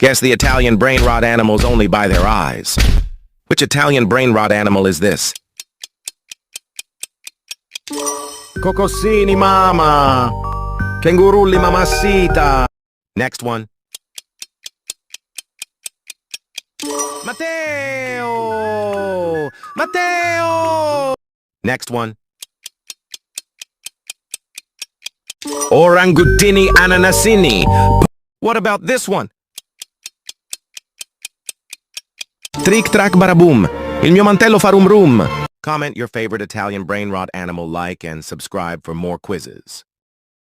Guess the Italian brain rot animals only by their eyes. Which Italian brain rot animal is this? Cocossini mama. Kengurulli mamacita. Next one. Matteo! Matteo! Next one. Orangutini ananasini. What about this one? Trick track baraboom. Il mio mantello fa rum rum. Comment your favorite Italian brain rot animal, like, and subscribe for more quizzes.